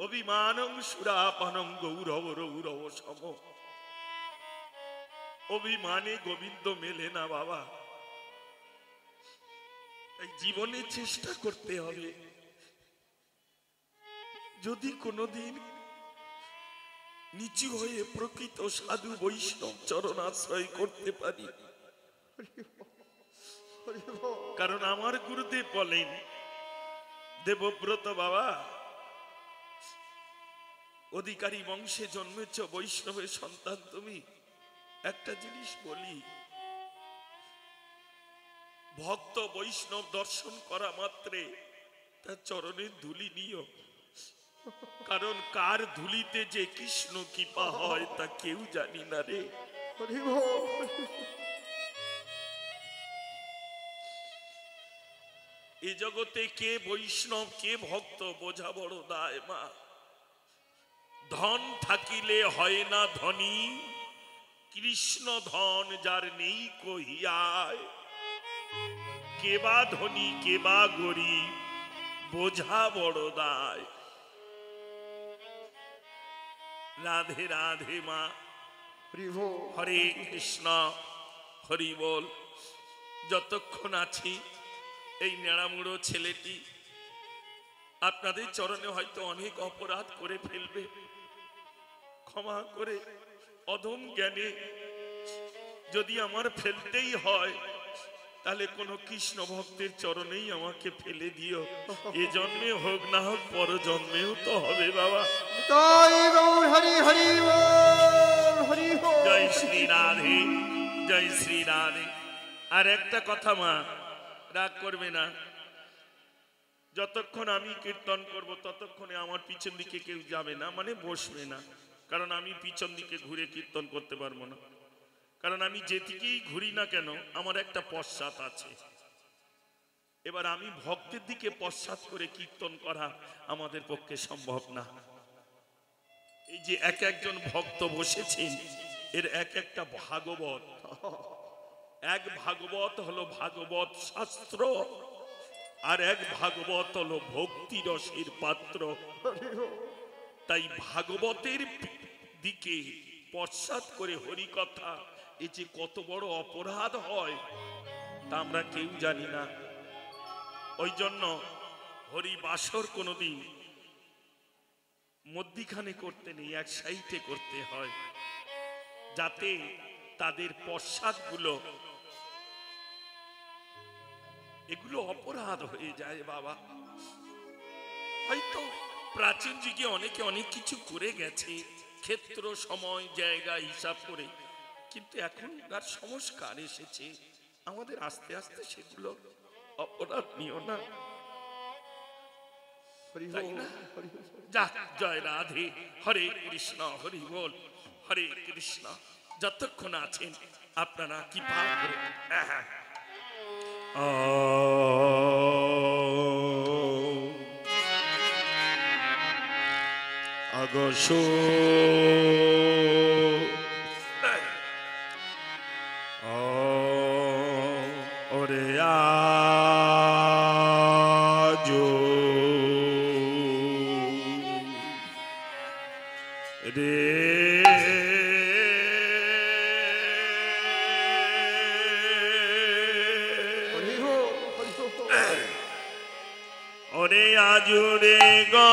অভিমানং সুরাপনং গৌরব রৌরব সম। অভিমানে গোবিন্দ মেলে না বাবা। তাই জীবনে চেষ্টা করতে হবে, যদি কোনোদিন নিচু হয়ে প্রকৃত সাধু বৈষ্ণব চরণাশ্রয় করতে পারি। কারণ আমার গুরুদেব বলেন, দেবব্রত বাবা, অধিকারী বংশে জন্মেছ, বৈষ্ণবের সন্তান তুমি। একটা জিনিস বলি, ভক্ত বৈষ্ণব দর্শন করা মাত্রে তার চরণের ধুলি নিও। কারণ কার ধুলিতে যে কৃষ্ণ কৃপা হয় তা কেউ জানি না রে। এ জগতে কে বৈষ্ণব কে ভক্ত বোঝা বড় দায় মা। ধন থাকিলে হয় না ধনী, কৃষ্ণ ধন যার নেই কহিয়ায়। কেবা ধনী কেবা গরিব বোঝা বড় দায়। রাধে রাধে মা। হরে কৃষ্ণ, হরি বল। যতক্ষণ আছি এই নেড়ামুড়ো ছেলেটি আপনাদের চরণে হয়তো অনেক অপরাধ করে ফেলবে, ক্ষমা করে অধম জ্ঞানে যদি আমার ফেলতেই হয়, তাহলে কোন কৃষ্ণ ভক্তের চরণেই আমাকে ফেলে দিও। এ জন্মে হোক না হোক পর জন্মেও তো হবে বাবা। জয় শ্রী রাধে, জয় শ্রী রাধে। আর একটা কথা মা, রাগ করবে না, যতক্ষণ আমি কীর্তন করব ততক্ষণে আমার পিছন দিকে কেউ যাবে না, মানে বসবে না। কারণ আমি পিছন দিকে ঘুরে কীর্তন করতে পারবো না। কারণ আমি যেদিকেই ঘুরি না কেন আমার একটা পশ্চাৎ আছে। এবার আমি ভক্তের দিকে পশ্চাৎ করে কীর্তন করা আমাদের পক্ষে সম্ভব না। এই যে এক একজন ভক্ত বসেছেন, এর এক একটা ভাগবত। এক ভাগবত হলো ভাগবত শাস্ত্র, আর এক ভাগবত হলো ভক্তি রসের পাত্র। তাই ভাগবতের দিকে পশ্চাৎ করে হরিকথা, এই যে কত বড় অপরাধ হয় তা আমরা কেউ জানি না। ওই জন্য হরিবাসর কোনোদিন মধ্যিখানে করতে নেই, এক সাইডে করতে হয়, যাতে তাদের পশ্চাৎগুলো এগুলো অপরাধ হয়ে যায় বাবা। হয়তো প্রাচীন যুগে অনেকে অনেক কিছু করে গেছে, ক্ষেত্র সময় জায়গা হিসাব করে, কিন্তু এখনকার সংস্কার এসেছে, আমাদের আস্তে আস্তে সেগুলো অপরাধ নিও না, তাই না? যাক, জয় রাধে। হরে কৃষ্ণ, হরি বল। হরে কৃষ্ণ। যতক্ষণ আছেন আপনারা কি পাপ করে আগস ওরে আজ রে ওরে আজুরে গা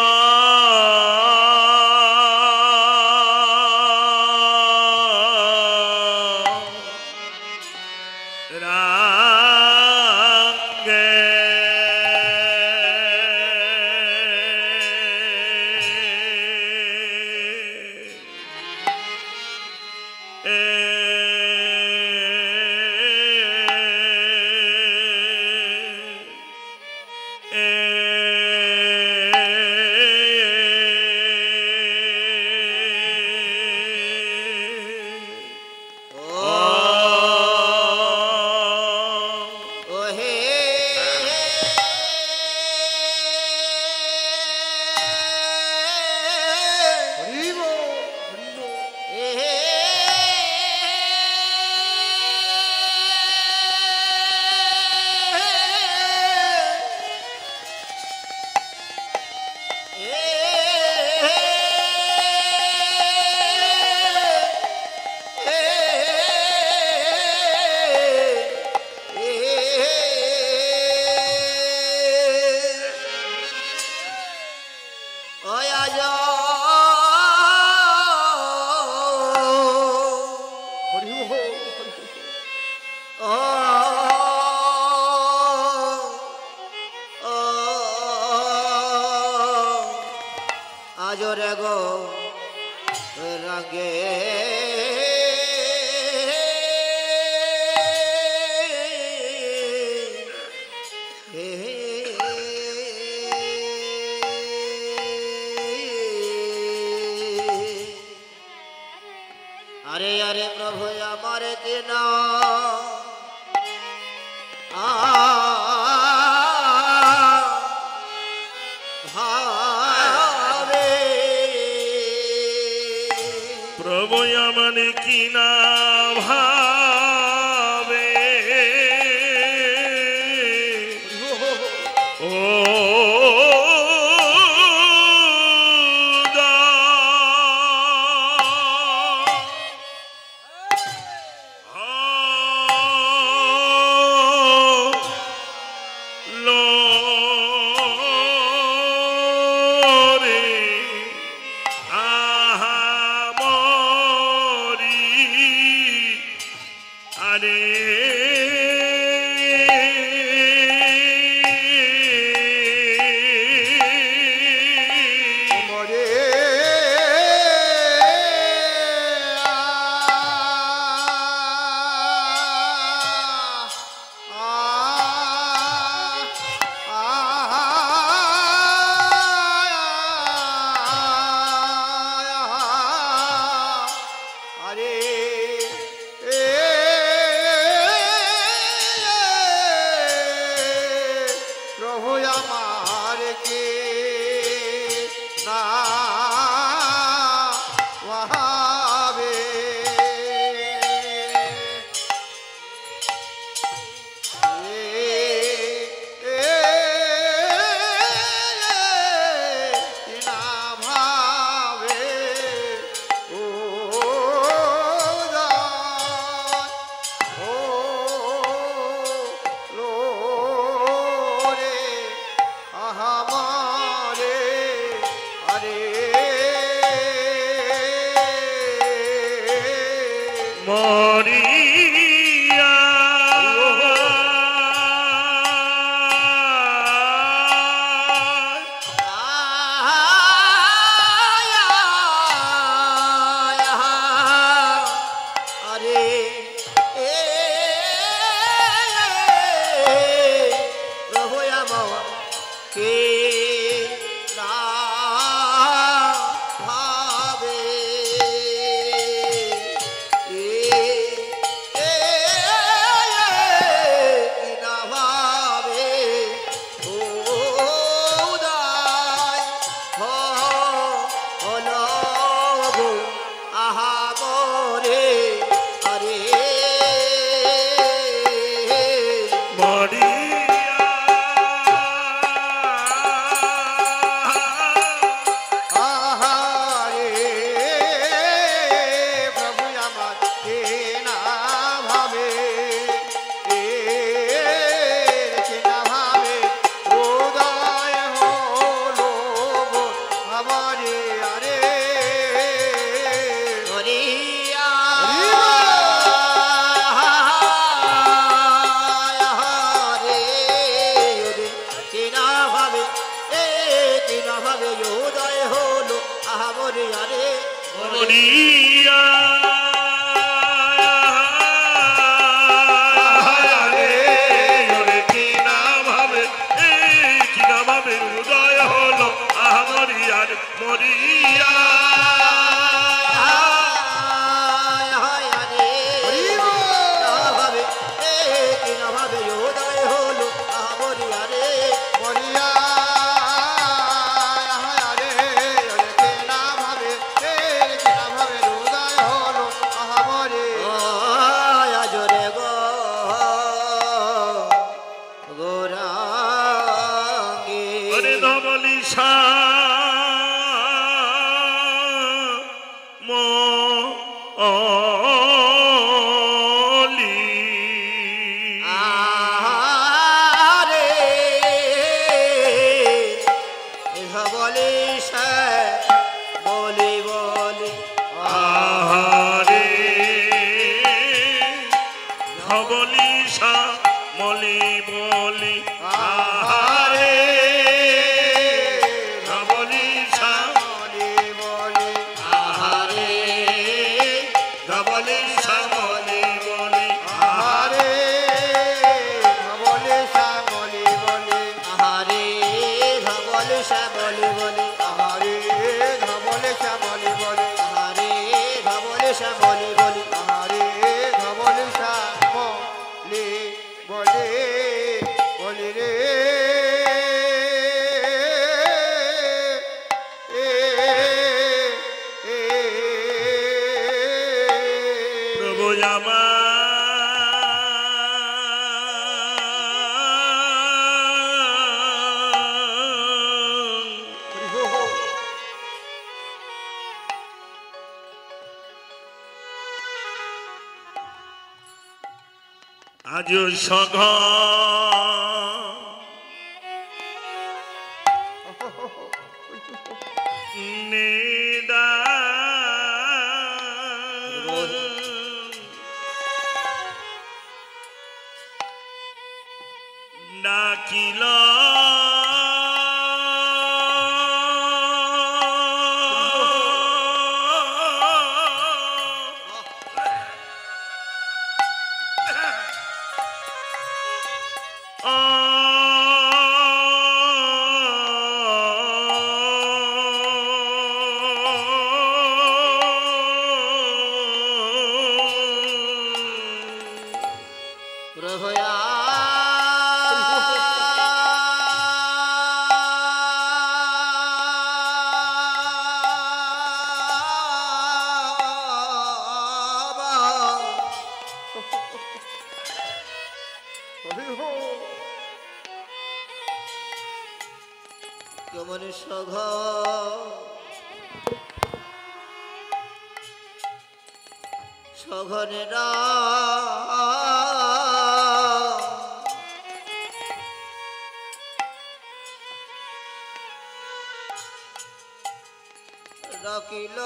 আজরে গো রাগে আরে আরে প্রভু আমার কিনা ভাবে প্রভু আমার কিনা ভাবে ও শ্যামলি বলি আহারে ধবলে শ্যামলি বলে আহারে ধবলে শ্যামলি বলি আহারে ধবলে শ্যামলি বলে বলি রে প্রভু আমার আজ সঘ নিদা ডাকিল প্রভয়া কেমন সঘ সঘনেরা ডাকিল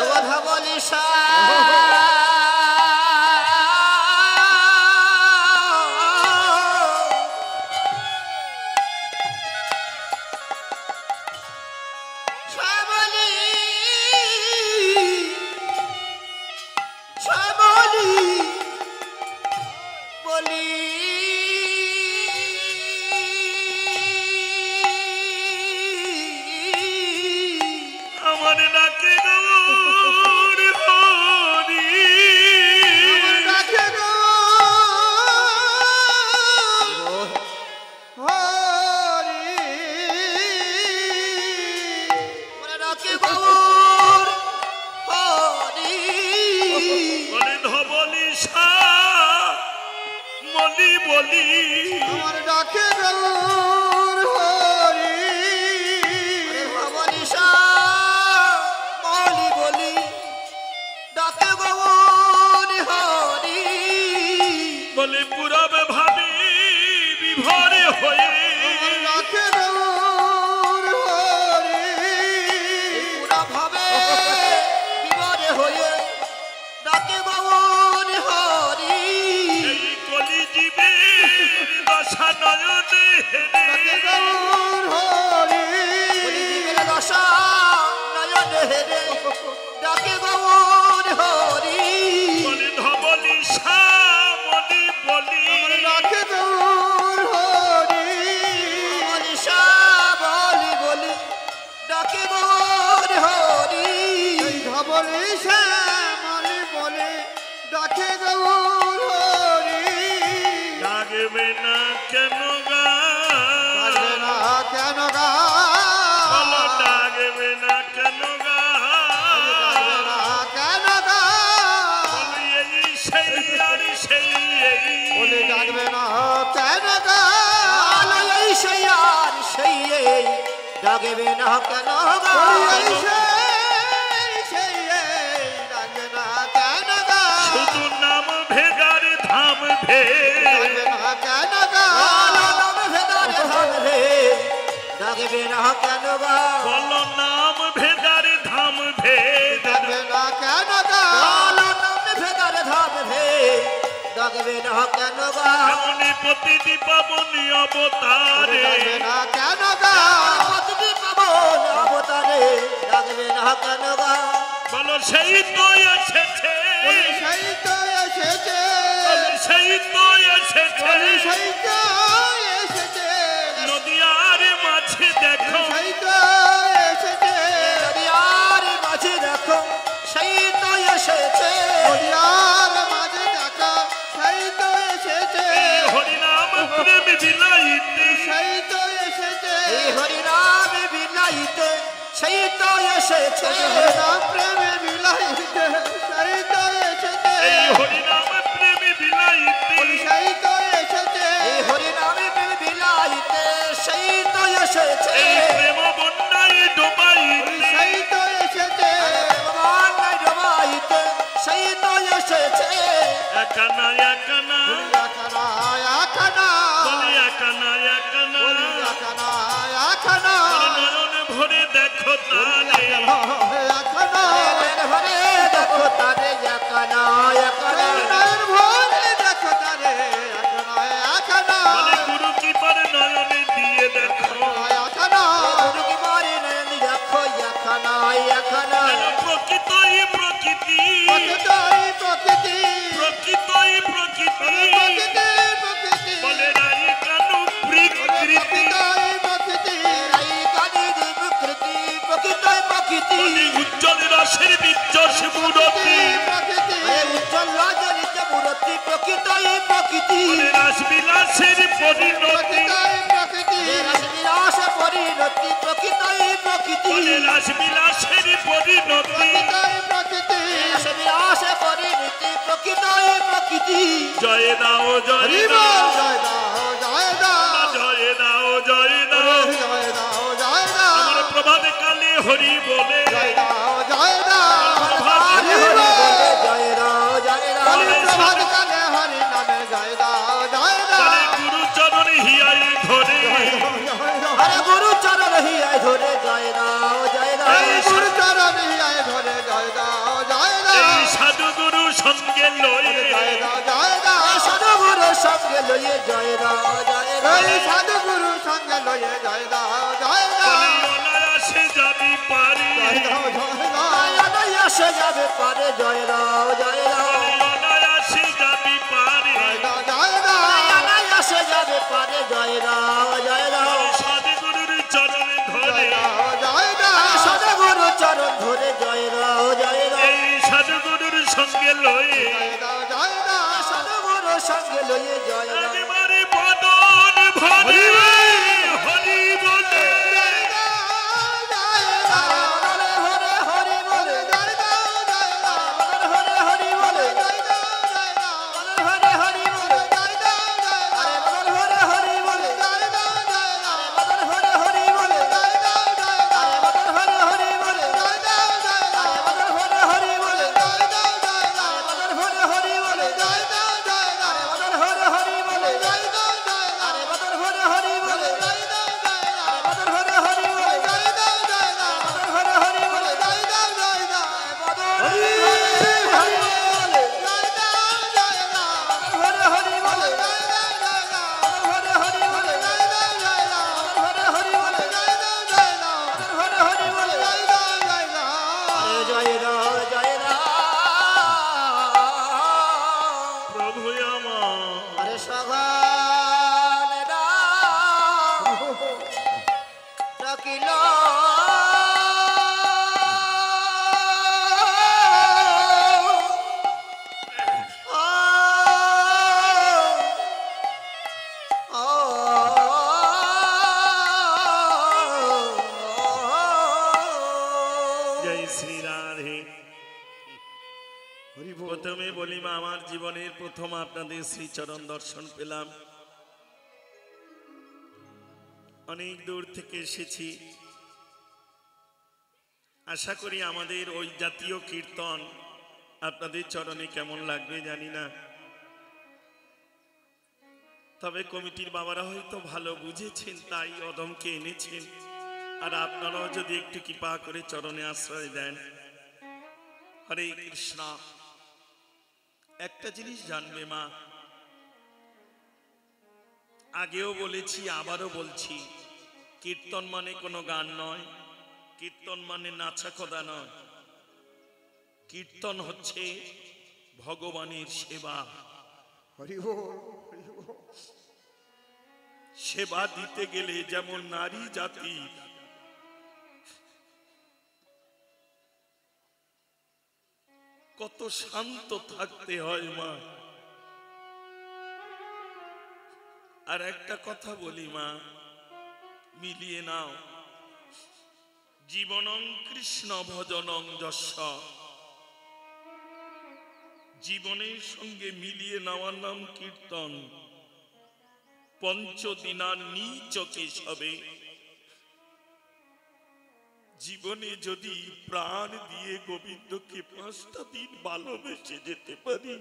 কথা বলিস বলি আমার ডাকে গৌর হরি ভবনিশা বলি বলি ডাকে গৌর হরি বলে পুরবে ভাবি বিভরে হয়ে আমার ডাকে গৌর হরি পুরা ভাবে বিবরে হয়ে ডাকে গৌর হরি এই কলি জীবের দশা নয়নে ডাকে গৌর হরি বলি জীবের দশা নয়নে হেরে হেরে ডাকে গৌর হরি বলে ধবলি শ্যামলি বলি ডাকে গৌর হরি মনীষা বলি বলি ডাকে গৌর হরি ধবলি শ্যামলি বলে ডাকে গৌর হরি ডাকবে না কেন গা ডাকবে না কেন গা বলো ডাকবে না কেন গা ডাকবে না কেন গা বলো এই সেই আর সেই এই বলে ডাকবে না কেন গা আলো এই সেই আর সেই এই ডাকবে না কেন গা এই সেই ডাকবে না কেন গা শুধু নাম ভেদার ধাম ভে ডাকবে না কেন গা আলো নাম ভেদারে ধাম রে ডাকবে না কেন গা বলো নাম ভেদার ধাম ভে ডাকবে না কেন গা আলো নাম ভেদারে ধাম রে ডাকবে না কেন গা এমনি প্রতিটি পাবনী অবতারে ডাকবে না কেন গা প্রতিটি পাবন অবতারে ডাকবে না কেন গা বলো সেই তো এসেছে বলে সেই তো এসেছে বলো সেই তো এসেছে বলে সেই তো এসেছে নদিয়ার মাঝে দেখো সেই তো এসেছে নদিয়ার মাঝে দেখো সেই তো এসেছে হরিয়ার মাঝে দেখা সেই তো এসেছে এই হরিনাম প্রেম বিলাইতে সেই তো এসেছে এই হরিনাম বিলাইতে সেই তো এসেছে নাম প্রেমে বিলাইতে সেই তো এসেছে এই হরিনাম প্রেম বিলাইতে সেই তো এসেছে এই হরিনাম বিলাইতে সেই তো এসেছে এই প্রেম বন্যায় ডোবাইতে সেই তো এসেছে ভগবান ডোবাইতে সেই তো এসেছে একানা একানা আখানা আখানা বলে একানা একানা আখানা আখানা বলে নয়ন ভরে দেখো তারে আখানা হরে দেখো তারে একানা একানা নয়ন ভরে দেখো তারে আখানা আখানা বলে গুরু কি পারে নয়নে দিয়ে দেখো আখানা গুরু কি মারে নয়ন দেখো একানা একানা যেন প্রকৃতই প্রকৃতি প্রকৃতি প্রকৃতি প্রকৃতই প্রকৃতি প্রকৃতি প্রকৃতি বলে রাই কানু প্রকৃতি প্রকৃতি এই কানির বিকৃতি প্রকৃতই প্রকৃতি বলে উজ্জ্বল রসের বিজ্জস মূরতি প্রকৃতি আরে উজ্জ্বল রাজনিত মূর্তি প্রকৃতই প্রকৃতি বলে রাসবিলাসের পরিণতি প্রকৃতি রাসবিলাস পরিণতি প্রকৃতই প্রকৃতি বলে রাসবিলাসের পরিণতি প্রকৃতি রাসবিলাস পরিণতি প্রকৃতই প্রকৃতি জয় দাও জয় হরিব দাও জয় দাও জয় দাও জয় দাও জয় দাও জয় দাও জয় দাও আমার প্রভাত কালে হরি বলে জয় দাও জয় দাও হরি হরি বলে জয় রাও জয় রাও বলি প্রভাত কালে হরি নামে জয় দাও জয় দাও বলে গুরু চরণ হিয়াই ধরে আরে গুরু চরণ হিয়ায় ধরে জয় রাও জয় রাও এই গুরু চরণ হিয়ায় ধরে জয় দাও জয় দাও এই সাধু গুরু সঙ্গে লয়ে জয় দাও জয় দাও সদগুরু সঙ্গে লইয়ে জয় রাও জয় রাও এই সাধু গুরু সঙ্গে লয়ে জয় দাও জয় দাও বলে অনায়াসে যাবি পারি জয় দাও জয় দাও অনায়াসে যাবে পারে জয় রাও জয় রাও বলে অনায়াসে যাবি পারি জয় দাও জয় দাও অনায়াসে যাবে পারে জয় রাও জয় রাও বলে সাধু গুরুর চরণে ধরে জয় দাও জয় দাও সদগুরু চরণ ধরে জয় রাও জয় রাও এই সাধু গুরুর সঙ্গে লয়ে জয় দাও জয় দাও সদগুরু সঙ্গে লইয়ে জয় রাও একেবারে বদন ভরে হরি বলে জয় দাও হরে হরে হরি বলে জয় দাও জয় দাও হরে হরি বলে জয় দাও জয় দাও হরে হরি বলে জয় দাও জয় দাও আরে বদন হরে হরি বলে জয় দাও জয় দাও বদন হরে হরি বলে জয় দাও জয় দাও আরে বদন হরে হরি বলে জয় দাও জয় দাও আরে বদন হরে হরি বলে জয় দাও জয় দাও বদন হরে হরি বলে জয় দাও জয় দাও আরে বদন হরে হরি বলে জয় দাও জয় দাও আরে বদন হরে হরি বলে আরে জয় দাও জয় দাও প্রভু আমার আরে সগান দাও ডাকিল জয় শ্রী রাধে। প্রথমে বলি মা, আমার জীবনের প্রথম আপনাদের শ্রীচরণ দর্শন পেলাম। অনেক দূর থেকে এসেছি, আশা করি আমাদের ওই জাতীয় কীর্তন আপনাদের চরণে কেমন লাগবে জানি না, তবে কমিটির বাবারা হয়তো ভালো বুঝেছেন তাই অদমকে এনেছেন। আর আপনারাও যদি একটু কৃপা করে চরণে আশ্রয় দেন। হরে কৃষ্ণ। একটা জিনিস জানবে মা, আগেও বলেছি আবারও বলছি, কীর্তন মানে কোনো গান নয়, কীর্তন মানে নাচা খোদা নয়, কীর্তন হচ্ছে ভগবানের সেবা। সেবা দিতে গেলে যেমন নারী জাতি কত শান্ত থাকতে হয় মা। আর একটা কথা বলি মা, মিলিয়ে নাও, জীবনং কৃষ্ণ ভজনং যস্য, জীবনের সঙ্গে মিলিয়ে নেওয়ার নাম কীর্তন। পঞ্চদিনার নীচ কেশবে, জীবনে যদি প্রাণ দিয়ে গোবিন্দকে 5টা দিন ভালোবেসে যেতে পারি,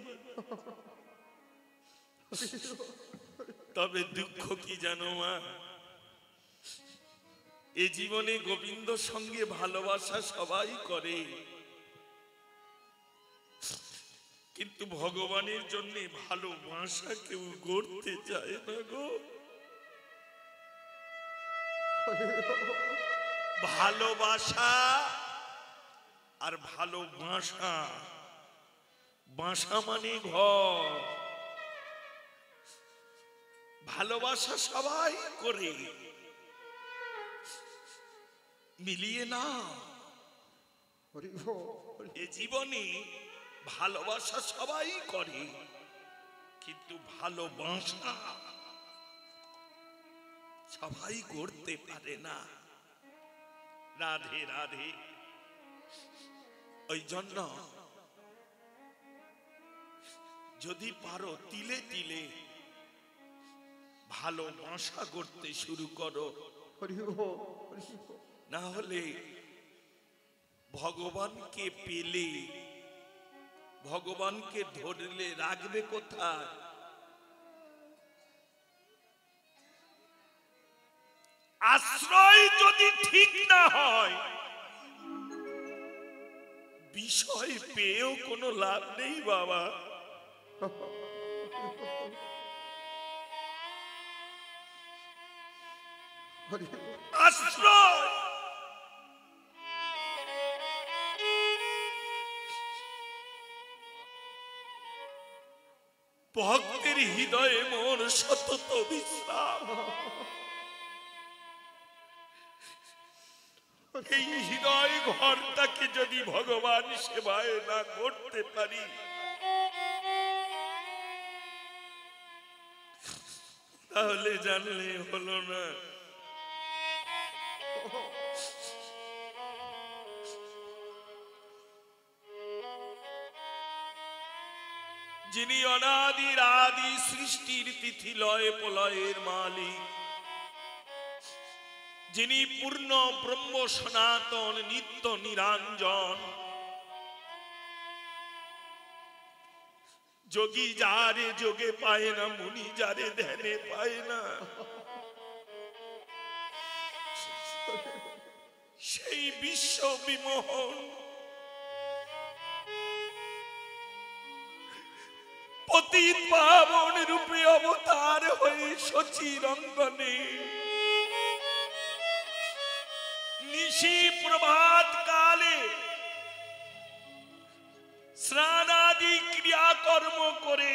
তবে দুঃখ কি জানো মা, এ জীবনে গোবিন্দ সঙ্গে ভালোবাসা সবাই করে, কিন্তু ভগবানের জন্য ভালোবাসা কেউ গড়তে চায় না গো। ভালোবাসা আর ভালোবাসা, বাসা মানে ঘর, ভালোবাসা সবাই করে, মিলিয়ে না। এ জীবনে ভালোবাসা সবাই করে, কিন্তু ভালোবাসা সবাই করতে পারে না। রাধে রাধে। ওই জন্য যদি পারো তিলে তিলে ভালোবাসা করতে শুরু করো, না হলে ভগবানকে পেলে, ভগবানকে ধরলে রাখবে কোথায়? আশ্রয় যদি ঠিক না হয়, বিষয় পেয়েও কোনো লাভ নেই বাবা। আশ্রয় ভক্তের হৃদয়ে মোর সতত বিশ্রাম। এই হৃদয় ঘরটাকে যদি ভগবান সেবায় না করতে পারি, তাহলে জানলে হলো না। যিনি অনাদির আদি সৃষ্টির তিথি লয় প্রলয়ের মালিক, যিনি পূর্ণ ব্রহ্ম সনাতন নিত্য নিরঞ্জন, যোগী যারে যোগে পায় না, মুনি যারে ধ্যানে পায় না, সেই বিশ্ব বিমোহন পতিত পাবন রূপে অবতার হয়ে সচির অঙ্গনে নিশি প্রভাত কালে কর্ম করে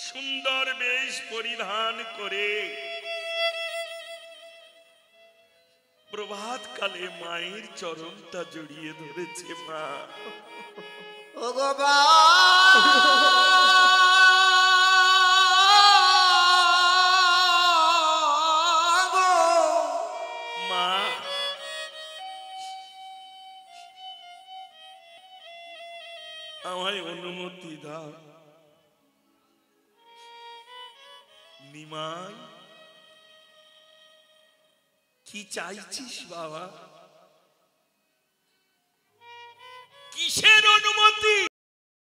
সুন্দর বেশ পরিধান করে প্রভাত কালে মায়ের চরণটা জড়িয়ে ধরেছে। মা ও গো বা মা আমায় অনুমতি দাও। নিমাই কি চাইছিস বাবা? কিসের অনুমতি?